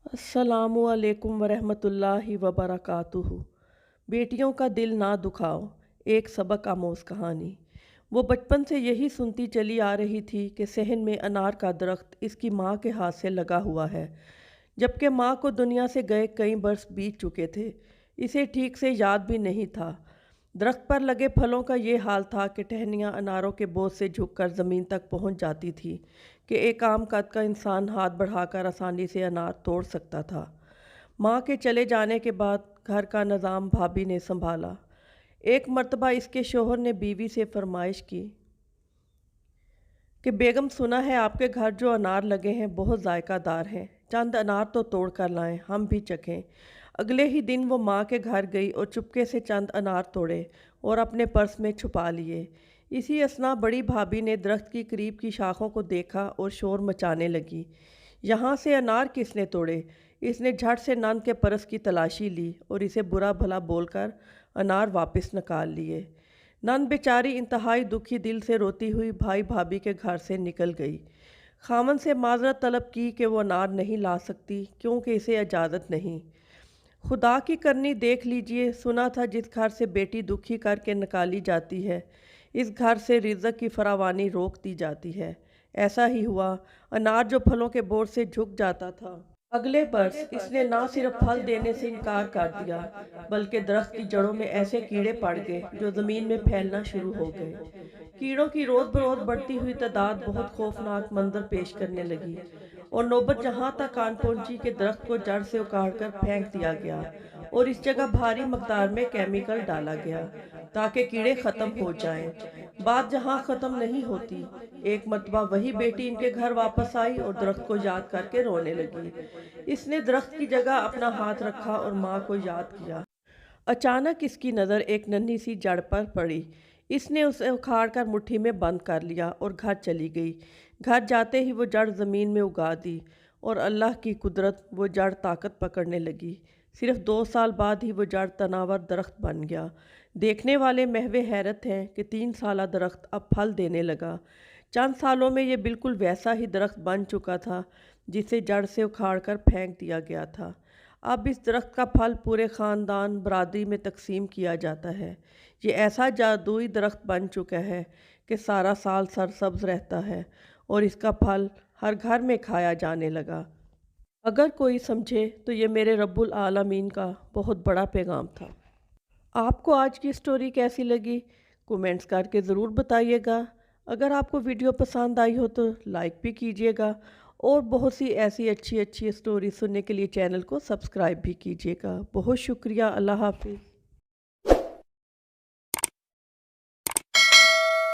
अस्सलामु अलैकुम वरहमतुल्लाहि वबरकातुहू। बेटियों का दिल ना दुखाओ, एक सबक आमोज़ कहानी। वो बचपन से यही सुनती चली आ रही थी कि सहन में अनार का दरख्त इसकी माँ के हाथ से लगा हुआ है, जबकि माँ को दुनिया से गए कई बरस बीत चुके थे। इसे ठीक से याद भी नहीं था। दरख्त पर लगे फलों का ये हाल था कि टहनियाँ अनारों के बोझ से झुककर ज़मीन तक पहुँच जाती थी कि एक आम कद का इंसान हाथ बढ़ाकर आसानी से अनार तोड़ सकता था। माँ के चले जाने के बाद घर का निज़ाम भाभी ने संभाला। एक मर्तबा इसके शोहर ने बीवी से फरमाइश की कि बेगम, सुना है आपके घर जो अनार लगे हैं बहुत जायकादार हैं, चंद अनार तो तोड़ कर लाएं, हम भी चखें। अगले ही दिन वो माँ के घर गई और चुपके से चंद अनार तोड़े और अपने पर्स में छुपा लिए। इसी असना बड़ी भाभी ने दरख्त की करीब की शाखों को देखा और शोर मचाने लगी, यहाँ से अनार किसने तोड़े? इसने झट से नंद के पर्स की तलाशी ली और इसे बुरा भला बोलकर अनार वापस निकाल लिए। नंद बेचारी इंतहाई दुखी दिल से रोती हुई भाई भाभी के घर से निकल गई। खामन से माजरत तलब की कि वो अनार नहीं ला सकती क्योंकि इसे इजाज़त नहीं। खुदा की करनी देख लीजिए, सुना था जिस घर से बेटी दुखी करके निकाली जाती है, इस घर से रिज़्क़ की फरावानी रोक दी जाती है। ऐसा ही हुआ। अनार जो फलों के बोझ से झुक जाता था, अगले बरस इसने ना सिर्फ फल देने से इनकार कर दिया, बल्कि दरख्त की जड़ों में ऐसे कीड़े पड़ गए जो ज़मीन में फैलना शुरू हो गए। कीड़ों की रोज़ बरोज़ बढ़ती हुई तादाद बहुत खौफनाक मंजर पेश करने लगी और नौबत जहाँ तक आन पहुंची कि दरख्त को जड़ से उखाड़ कर फेंक दिया गया और इस जगह भारी मकदार में केमिकल डाला गया ताकि कीड़े ख़त्म हो जाएं। बात जहाँ ख़त्म नहीं होती, एक मर्तबा वही बेटी इनके घर वापस आई और दरख्त को याद करके रोने लगी। इसने दरख्त की जगह अपना हाथ रखा और माँ को याद किया। अचानक इसकी नज़र एक नन्ही सी जड़ पर पड़ी। इसने उसे उखाड़ कर मुट्ठी में बंद कर लिया और घर चली गई। घर जाते ही वो जड़ ज़मीन में उगा दी और अल्लाह की कुदरत, वो जड़ ताकत पकड़ने लगी। सिर्फ 2 साल बाद ही वो जड़ तनावर दरख्त बन गया। देखने वाले महवे हैरत हैं कि 3 साला दरख्त अब फल देने लगा। चंद सालों में ये बिल्कुल वैसा ही दरख्त बन चुका था जिसे जड़ से उखाड़ कर फेंक दिया गया था। अब इस दरख्त का फल पूरे ख़ानदान बरादरी में तकसीम किया जाता है। ये ऐसा जादुई दरख्त बन चुका है कि सारा साल सरसब्ज रहता है और इसका फल हर घर में खाया जाने लगा। अगर कोई समझे तो ये मेरे रब्बुल आलमीन का बहुत बड़ा पैगाम था। आपको आज की स्टोरी कैसी लगी? कमेंट्स करके ज़रूर बताइएगा। अगर आपको वीडियो पसंद आई हो तो लाइक भी कीजिएगा और बहुत सी ऐसी अच्छी अच्छी स्टोरी सुनने के लिए चैनल को सब्सक्राइब भी कीजिएगा। बहुत शुक्रिया। अल्लाह हाफ़िज़।